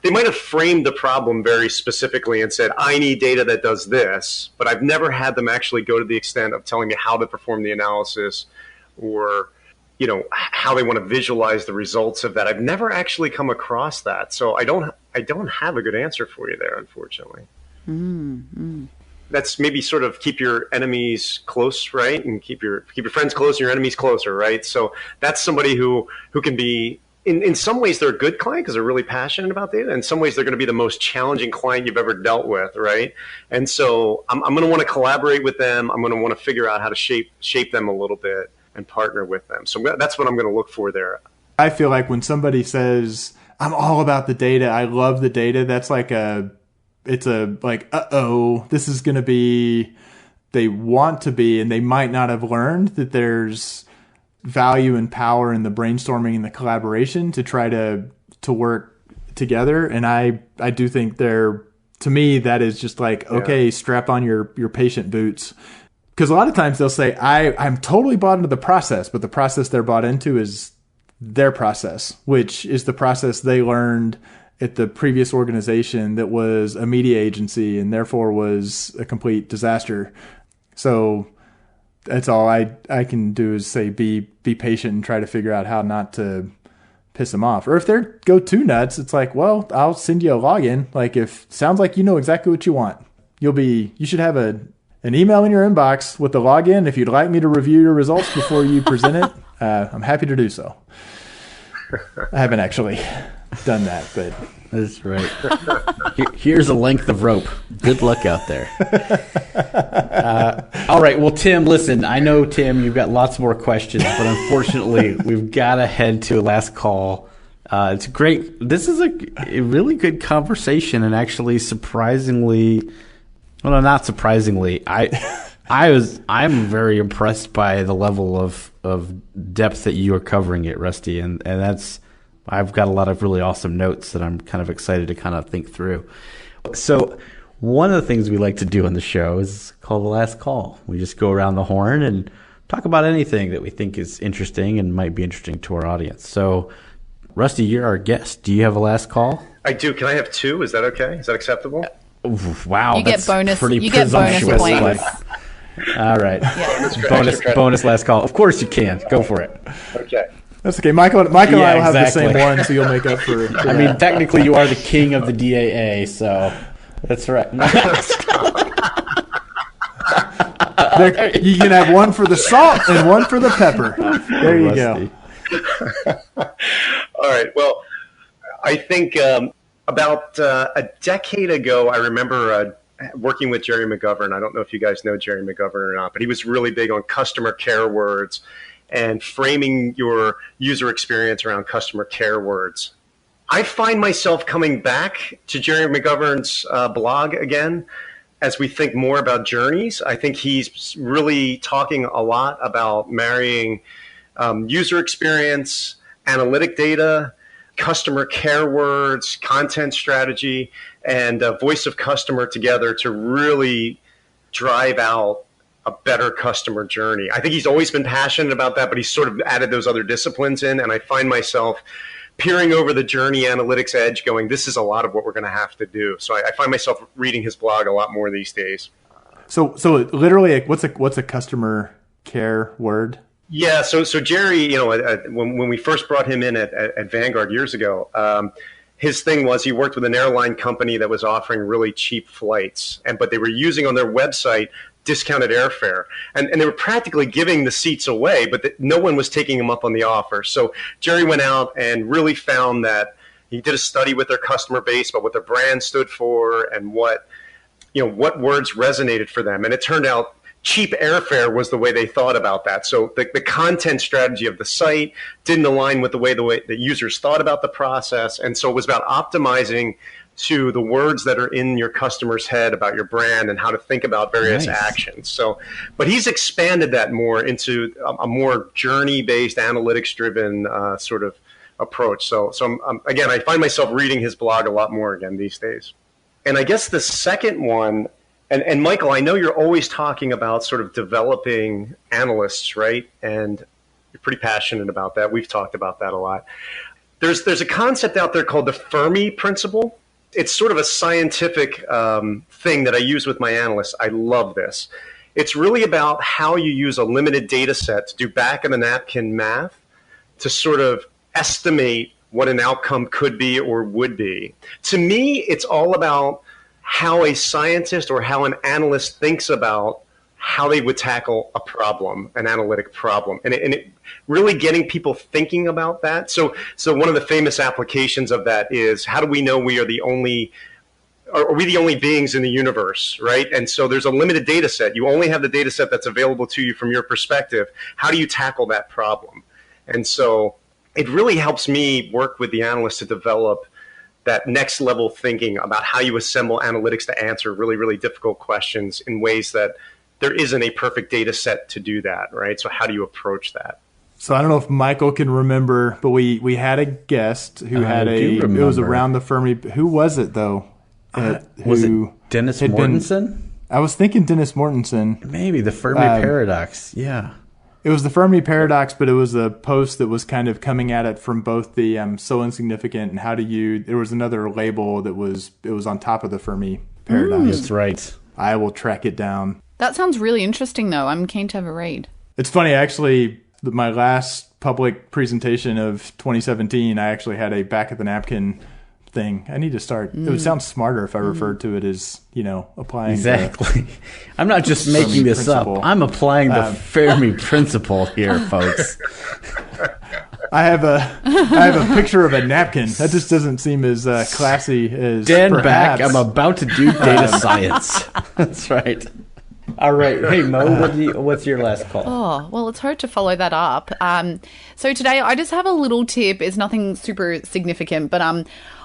They might have framed the problem very specifically and said, I need data that does this, but I've never had them actually go to the extent of telling me how to perform the analysis or how they want to visualize the results of that. I've never actually come across that. So I don't have a good answer for you there, unfortunately. Mm-hmm. That's maybe sort of keep your enemies close, right? And keep your friends close and your enemies closer, right? So that's somebody who can be, in some ways they're a good client because they're really passionate about data. In some ways they're going to be the most challenging client you've ever dealt with, right? And so I'm going to want to collaborate with them. I'm going to want to figure out how to shape them a little bit and partner with them. So that's what I'm going to look for there. I feel like when somebody says, I'm all about the data, I love the data, that's like this is going to be, they want to be, and they might not have learned that there's value and power in the brainstorming and the collaboration to try to work together. And I do think to me, that is just like, okay, strap on your patient boots. Because a lot of times they'll say, I'm totally bought into the process, but the process they're bought into is their process, which is the process they learned at the previous organization that was a media agency and therefore was a complete disaster. So that's all I can do is say, be patient and try to figure out how not to piss them off. Or if they go too nuts, it's like, well, I'll send you a login. Like, if sounds like you know exactly what you want, you should have an email in your inbox with the login. If you'd like me to review your results before you present it, I'm happy to do so. I haven't actually done that, but that's right. Here's a length of rope. Good luck out there. All right. Well, Tim, listen, I know, Tim, you've got lots more questions, but unfortunately we've got to head to a last call. It's great. This is a really good conversation, and actually surprisingly, well, no, not surprisingly, I'm very impressed by the level of depth that you are covering it, Rusty, and I've got a lot of really awesome notes that I'm kind of excited to kind of think through. So one of the things we like to do on the show is called the last call. We just go around the horn and talk about anything that we think is interesting and might be interesting to our audience. So, Rusty, you're our guest. Do you have a last call? I do. Can I have two? Is that okay? Is that acceptable? Wow, you that's get bonus. Pretty you get bonus presumptuous. points. All right, Yeah. bonus last call. Of course you can. Go for it. Okay. that's okay. Michael and I will have exactly. the same one, so you'll make up for I mean, technically you are the king of the DAA, so that's right. You can have one for the salt and one for the pepper. There you go. All right. Well, I think about a decade ago, I remember working with Jerry McGovern. I don't know if you guys know Jerry McGovern or not, but he was really big on customer care words. and framing your user experience around customer care words. I find myself coming back to Jerry McGovern's blog again as we think more about journeys. I think he's really talking a lot about marrying user experience, analytic data, customer care words, content strategy, and voice of customer together to really drive out a better customer journey. I think he's always been passionate about that, but he's sort of added those other disciplines in, and I find myself peering over the journey analytics edge going, this is a lot of what we're going to have to do. So I find myself reading his blog a lot more these days. So literally, what's a customer care word? Yeah, so Jerry, when we first brought him in at Vanguard years ago, his thing was he worked with an airline company that was offering really cheap flights, but they were using on their website discounted airfare, and they were practically giving the seats away, but no one was taking them up on the offer. So Jerry went out and really found that he did a study with their customer base about what their brand stood for and what words resonated for them, and it turned out cheap airfare was the way they thought about that. So the content strategy of the site didn't align with the way the users thought about the process. And so it was about optimizing to the words that are in your customer's head about your brand and how to think about various actions. So, but he's expanded that more into a more journey-based, analytics-driven sort of approach. So again, I find myself reading his blog a lot more again these days. And I guess the second one, and Michael, I know you're always talking about sort of developing analysts, right? And you're pretty passionate about that. We've talked about that a lot. There's a concept out there called the Fermi principle. It's sort of a scientific thing that I use with my analysts. I love this. It's really about how you use a limited data set to do back of the napkin math to sort of estimate what an outcome could be or would be. To me, it's all about how a scientist or how an analyst thinks about how they would tackle a problem, an analytic problem, and it really getting people thinking about that. So one of the famous applications of that is, how do we know we are the only beings in the universe, right? And so there's a limited data set. You only have the data set that's available to you from your perspective. How do you tackle that problem? And so it really helps me work with the analyst to develop that next level thinking about how you assemble analytics to answer really, really difficult questions in ways that there isn't a perfect data set to do that, right? So how do you approach that? So I don't know if Michael can remember, but we had a guest who it was around the Fermi. Who was it though? Was it Dennis Mortensen? I was thinking Dennis Mortensen. Maybe the Fermi paradox. Yeah. It was the Fermi paradox, but it was a post that was kind of coming at it from both the so insignificant and how do you. There was another label that was on top of the Fermi paradox. That's right. I will track it down. That sounds really interesting, though. I'm keen to have a read. It's funny, actually. My last public presentation of 2017, I actually had a back of the napkin thing. I need to start. It would sound smarter if I referred to it as, applying. Exactly. I'm not just making this principle up. I'm applying the Fermi principle here, folks. I have a picture of a napkin. That just doesn't seem as classy as Stand perhaps. back. I'm about to do data science. That's right. All right. Hey, Mo, what's your last call? Oh, well, it's hard to follow that up. So today I just have a little tip. It's nothing super significant, but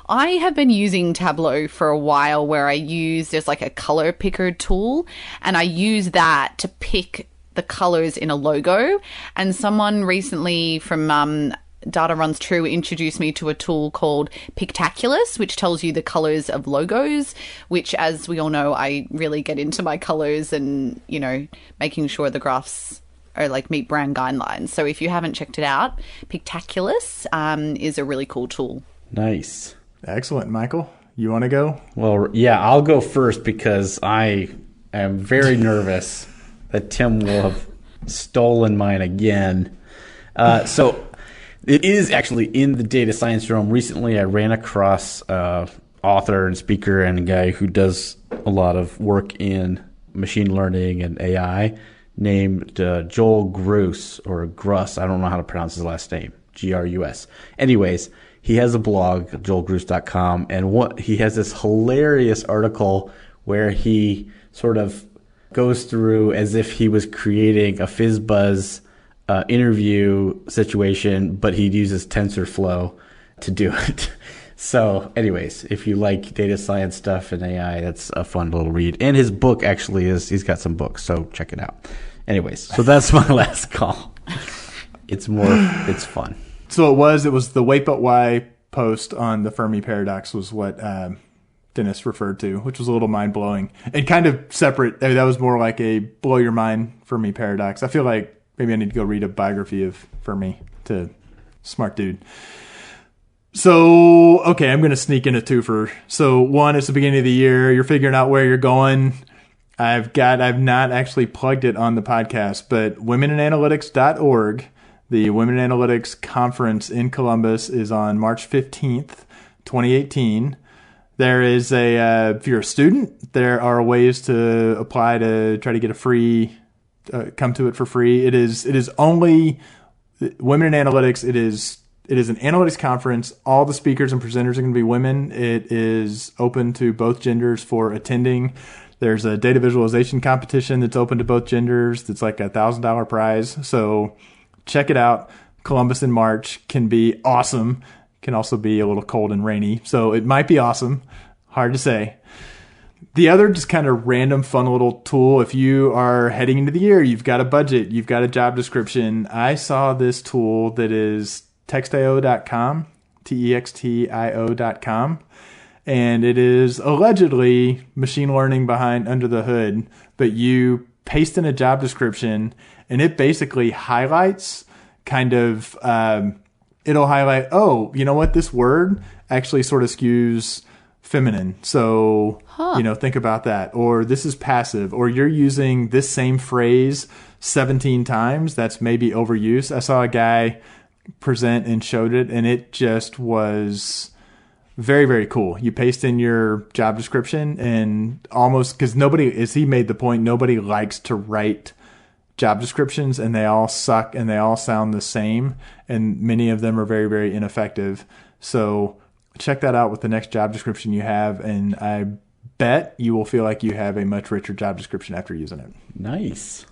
I have been using Tableau for a while where there's like a color picker tool, and I use that to pick the colors in a logo. And someone recently from Data Runs True introduced me to a tool called Pictaculus, which tells you the colors of logos, which, as we all know, I really get into my colors and, making sure the graphs are like meet brand guidelines. So if you haven't checked it out, Pictaculus is a really cool tool. Nice. Excellent. Michael, you want to go? Well, yeah, I'll go first because I am very nervous that Tim will have stolen mine again. So it is actually in the data science realm. Recently, I ran across author and speaker and a guy who does a lot of work in machine learning and AI named Joel Grus, or Gruss. I don't know how to pronounce his last name. Grus. Anyways, he has a blog, joelgrus.com, and he has this hilarious article where he sort of goes through as if he was creating a FizzBuzz interview situation, but he uses TensorFlow to do it. So anyways, if you like data science stuff and AI, that's a fun little read. And his book actually he's got some books, so check it out. Anyways, so that's my last call. It's fun. So it was the Wait But Why post on the Fermi paradox was what Dennis referred to, which was a little mind-blowing and kind of separate. I mean, that was more like a blow your mind Fermi paradox. I feel like maybe I need to go read a biography of Fermi. Smart dude. So, okay, I'm going to sneak in a twofer. So one, it's the beginning of the year. You're figuring out where you're going. I've not actually plugged it on the podcast, but womeninanalytics.org, the Women in Analytics Conference in Columbus is on March 15th, 2018. There is if you're a student, there are ways to apply to try to get a free, come to it for free. It is only Women in Analytics. It is an analytics conference. All the speakers and presenters are going to be women. It is open to both genders for attending. There's a data visualization competition that's open to both genders. That's like $1,000 prize. So check it out. Columbus in March can be awesome. Can also be a little cold and rainy. So it might be awesome. Hard to say. The other just kind of random fun little tool, if you are heading into the year, you've got a budget, you've got a job description. I saw this tool that is textio.com, textio.com, and it is allegedly machine learning behind under the hood, but you paste in a job description and it basically highlights it'll highlight, oh, you know what, this word actually sort of skews feminine. So, think about that. Or this is passive, or you're using this same phrase 17 times. That's maybe overuse. I saw a guy present and showed it, and it just was very, very cool. You paste in your job description, and almost, because he made the point, nobody likes to write job descriptions, and they all suck and they all sound the same, and many of them are very, very ineffective. So check that out with the next job description you have, and I bet you will feel like you have a much richer job description after using it. Nice.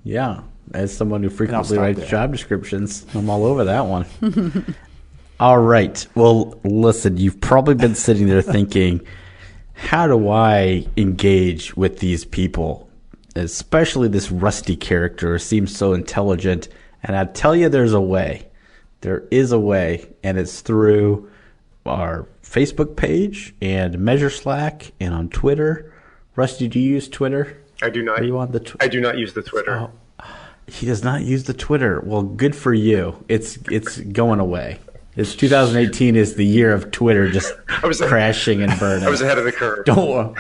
Yeah. As someone who frequently writes job descriptions, I'm all over that one. All right. Well, listen, you've probably been sitting there thinking, how do I engage with these people? Especially this Rusty character seems so intelligent. And I tell you, there's a way. There is a way, and it's through our Facebook page and Measure Slack and on Twitter. Rusty, do you use Twitter? I do not. Are you on the I do not use the Twitter. Oh, he does not use the Twitter. Well, good for you. It's going away. It's 2018 is the year of Twitter just crashing and burning. I was ahead of the curve. Don't.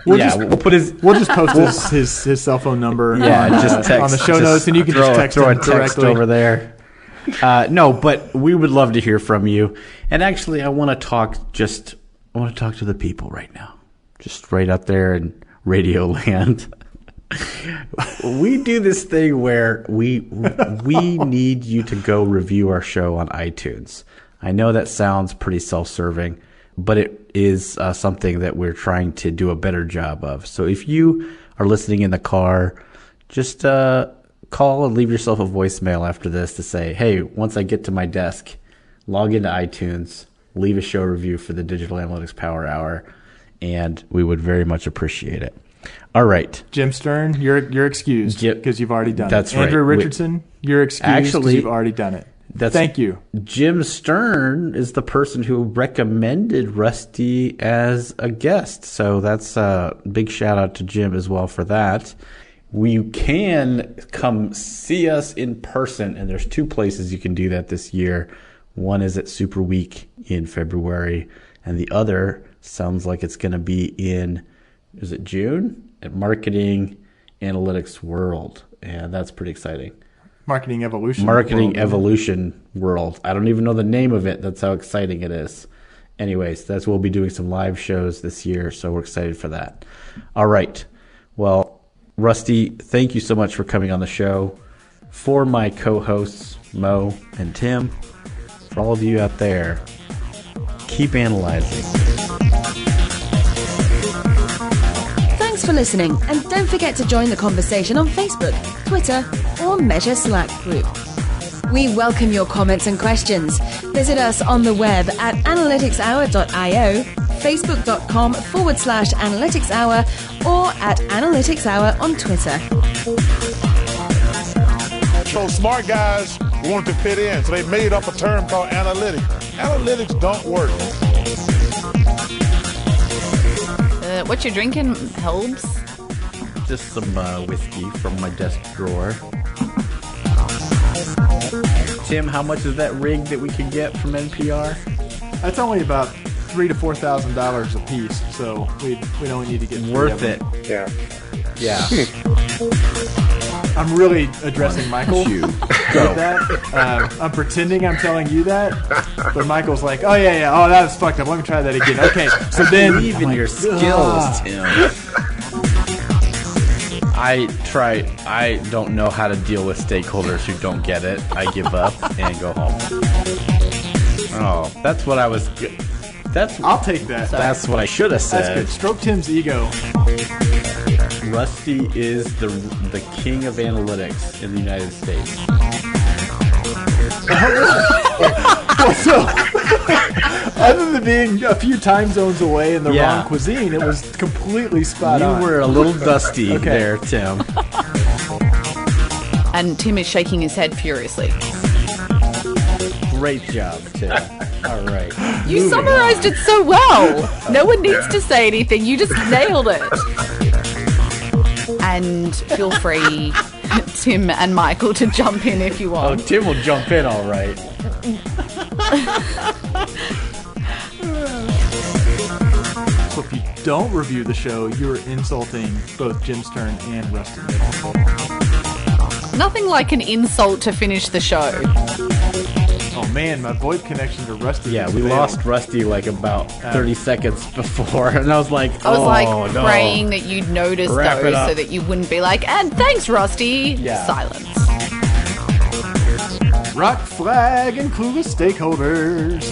We'll just post his cell phone number just text, on the show notes, and you can just text throw him a text directly over there. No, but we would love to hear from you. And actually, I want to talk to the people right now, just right up there in Radio Land. We do this thing where we need you to go review our show on iTunes. I know that sounds pretty self-serving, but it is something that we're trying to do a better job of. So if you are listening in the car, just call and leave yourself a voicemail after this to say, hey, once I get to my desk, log into iTunes, leave a show review for the Digital Analytics Power Hour, and we would very much appreciate it. All right. Jim Stern, you're excused because you've already done it. That's right. Andrew Richardson, you're excused because you've already done it. Thank you. Jim Stern is the person who recommended Rusty as a guest. So that's a big shout out to Jim as well for that. You can come see us in person, and there's two places you can do that this year. One is at Super Week in February, and the other sounds like it's going to be in, is it June? At Marketing Analytics World, and that's pretty exciting. Marketing Evolution World. I don't even know the name of it. That's how exciting it is. Anyways, we'll be doing some live shows this year, so we're excited for that. All right. Well, Rusty, thank you so much for coming on the show. For my co-hosts, Mo and Tim, for all of you out there, keep analyzing. Thanks for listening, and don't forget to join the conversation on Facebook, Twitter, or Measure Slack group. We welcome your comments and questions. Visit us on the web at analyticshour.io, facebook.com/analyticshour, or at analyticshour on Twitter. So smart guys wanted to fit in, so they made up a term called analytics. Analytics don't work. What you drinking, Helbs? Just some whiskey from my desk drawer. Tim, how much is that rig that we could get from NPR? That's only about $3,000 to $4,000 a piece, so we only need to get Worth it. Yeah. Yeah. I'm really addressing Michael You. with that. I'm pretending I'm telling you that, but Michael's like, oh yeah, oh that was fucked up. Let me try that again. Okay, so then Believe in your skills, Tim. I don't know how to deal with stakeholders who don't get it. I give up and go home. Oh, that's what I was. I'll take that. That's what I should have That's said. good. Stroke Tim's ego. Rusty is the king of analytics in the United States. So, other than being a few time zones away in the Yeah. wrong cuisine, it was completely spot on. You were a little dusty Okay. there, Tim. And Tim is shaking his head furiously. Great job, Tim. All right. You summarized it so well. No one needs to say anything. You just nailed it. And feel free, Tim and Michael, to jump in if you Oh, want. Tim will jump in, all right. So if you don't review the show, you're insulting both Jim Stern and Rusty. Nothing like an insult to finish the show. Oh man, my VoIP connection to Rusty. Yeah, is we fatal. lost Rusty like about 30 seconds before, and I was like, I was like no. praying that you'd notice Wrap it though, up. so that you wouldn't be like, and thanks, Rusty. Yeah. Silence. Rock, flag, and clueless stakeholders.